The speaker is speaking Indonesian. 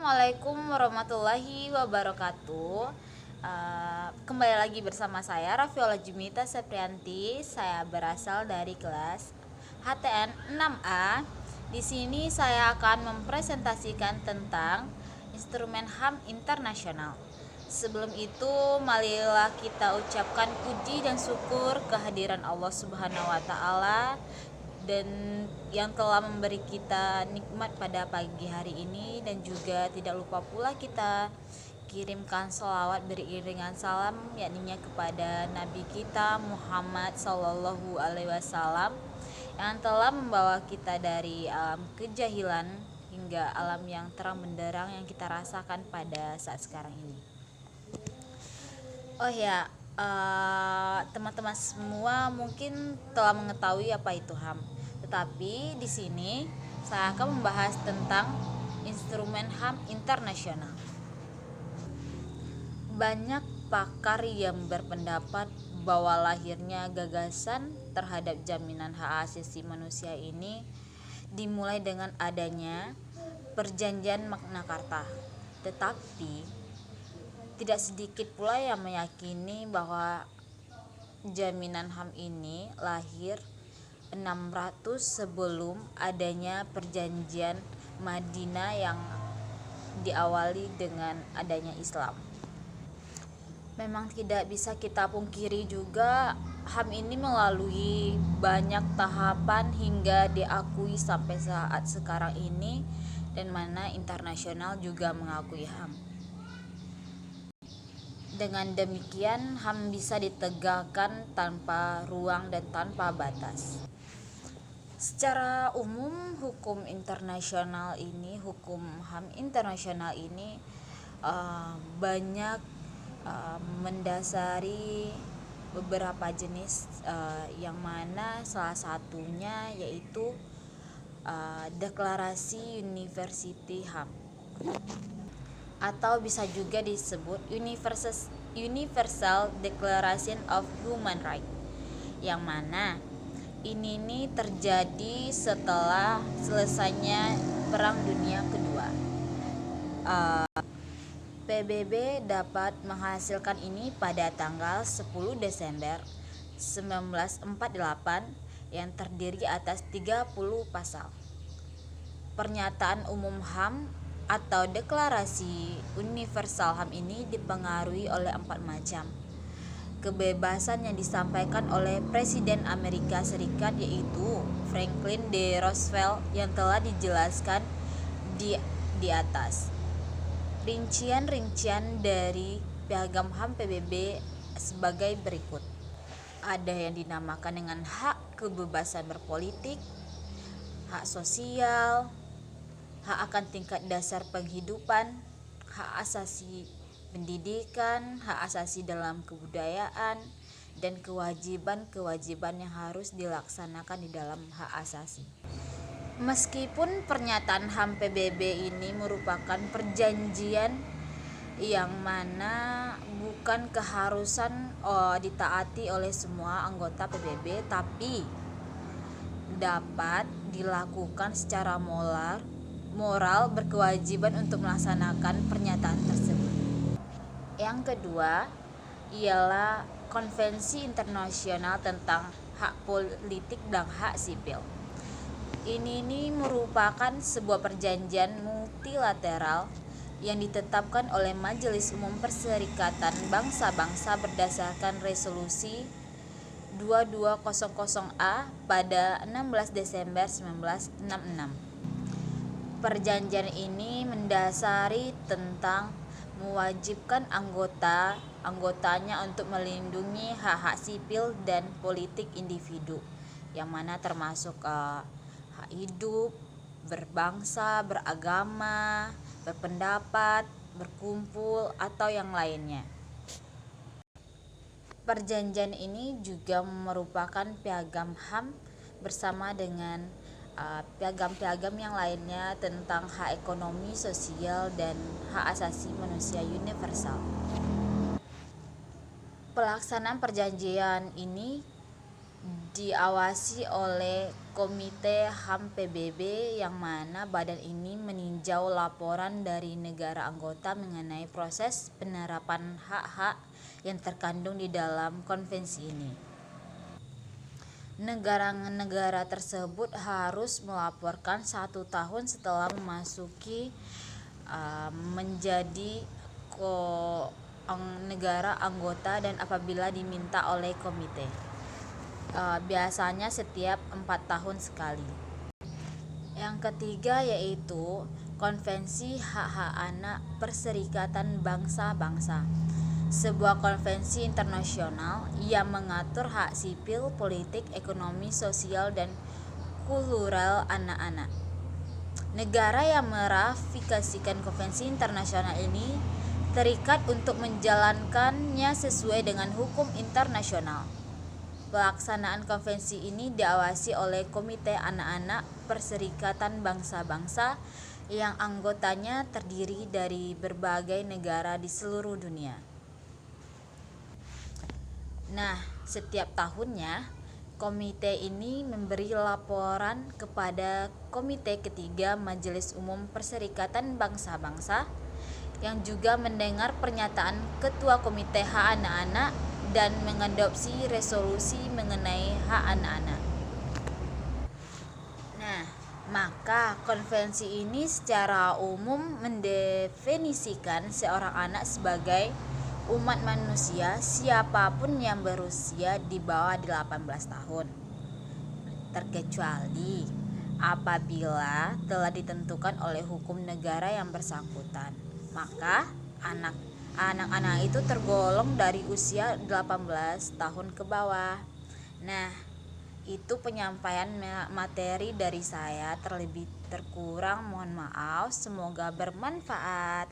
Assalamualaikum warahmatullahi wabarakatuh. Kembali lagi bersama saya Rafiola Jumita Seprianti. Saya berasal dari kelas HTN 6A. Di sini saya akan mempresentasikan tentang instrumen HAM internasional. Sebelum itu, marilah kita ucapkan puji dan syukur kehadiran Allah Subhanahu wa taala dan yang telah memberi kita nikmat pada pagi hari ini, dan juga tidak lupa pula kita kirimkan sholawat beriringan salam yakninya kepada Nabi kita Muhammad Sallallahu Alaihi Wasallam yang telah membawa kita dari alam kejahilan hingga alam yang terang benderang yang kita rasakan pada saat sekarang ini. Oh ya, teman-teman semua mungkin telah mengetahui apa itu HAM. Tetapi di sini saya akan membahas tentang instrumen HAM internasional. Banyak pakar yang berpendapat bahwa lahirnya gagasan terhadap jaminan hak asasi manusia ini dimulai dengan adanya Perjanjian Magna Carta. Tetapi tidak sedikit pula yang meyakini bahwa jaminan HAM ini lahir 600 sebelum adanya Perjanjian Madinah yang diawali dengan adanya Islam. Memang tidak bisa kita pungkiri juga HAM ini melalui banyak tahapan hingga diakui sampai saat sekarang ini, dan mana internasional juga mengakui HAM. Dengan demikian HAM bisa ditegakkan tanpa ruang dan tanpa batas. Secara umum hukum HAM internasional ini banyak mendasari beberapa jenis, yang mana salah satunya yaitu Deklarasi Universal HAM, atau bisa juga disebut Universal Declaration of Human Rights, yang mana ini terjadi setelah selesainya Perang Dunia Kedua. PBB dapat menghasilkan ini pada tanggal 10 Desember 1948 yang terdiri atas 30 pasal. Pernyataan umum HAM atau Deklarasi Universal HAM ini dipengaruhi oleh 4 macam kebebasan yang disampaikan oleh Presiden Amerika Serikat, yaitu Franklin D. Roosevelt, yang telah dijelaskan di atas. Rincian-rincian dari Piagam HAM PBB sebagai berikut. Ada yang dinamakan dengan hak kebebasan berpolitik, hak sosial, hak akan tingkat dasar penghidupan, hak asasi pendidikan, hak asasi dalam kebudayaan, dan kewajiban-kewajiban yang harus dilaksanakan di dalam hak asasi. Meskipun pernyataan HAM PBB ini merupakan perjanjian yang mana bukan keharusan ditaati oleh semua anggota PBB, tapi dapat dilakukan secara moral berkewajiban untuk melaksanakan pernyataan tersebut. Yang kedua ialah Konvensi Internasional tentang Hak Politik dan Hak Sipil. Ini merupakan sebuah perjanjian multilateral yang ditetapkan oleh Majelis Umum Perserikatan Bangsa-Bangsa berdasarkan resolusi 2200A pada 16 Desember 1966. Perjanjian ini mendasari tentang mewajibkan anggotanya untuk melindungi hak-hak sipil dan politik individu, yang mana termasuk hak hidup, berbangsa, beragama, berpendapat, berkumpul, atau yang lainnya. Perjanjian ini juga merupakan piagam HAM bersama dengan piagam-piagam yang lainnya tentang hak ekonomi, sosial, dan hak asasi manusia universal. Pelaksanaan perjanjian ini diawasi oleh Komite HAM PBB, yang mana badan ini meninjau laporan dari negara anggota mengenai proses penerapan hak-hak yang terkandung di dalam konvensi ini. Negara-negara tersebut harus melaporkan 1 tahun setelah memasuki menjadi negara anggota, dan apabila diminta oleh komite, biasanya setiap 4 tahun sekali. Yang ketiga yaitu Konvensi Hak-Hak Anak Perserikatan Bangsa-Bangsa, sebuah konvensi internasional yang mengatur hak sipil, politik, ekonomi, sosial, dan kultural anak-anak. Negara yang meratifikasikan konvensi internasional ini terikat untuk menjalankannya sesuai dengan hukum internasional. Pelaksanaan konvensi ini diawasi oleh Komite Anak-Anak Perserikatan Bangsa-Bangsa yang anggotanya terdiri dari berbagai negara di seluruh dunia. Nah, setiap tahunnya komite ini memberi laporan kepada Komite Ketiga Majelis Umum Perserikatan Bangsa-Bangsa, yang juga mendengar pernyataan Ketua Komite Hak Anak-Anak dan mengadopsi resolusi mengenai hak anak-anak. Nah, maka konvensi ini secara umum mendefinisikan seorang anak sebagai umat manusia siapapun yang berusia di bawah 18 tahun, terkecuali apabila telah ditentukan oleh hukum negara yang bersangkutan. Maka anak-anak itu tergolong dari usia 18 tahun ke bawah. Nah, itu penyampaian materi dari saya. Terlebih terkurang mohon maaf, semoga bermanfaat.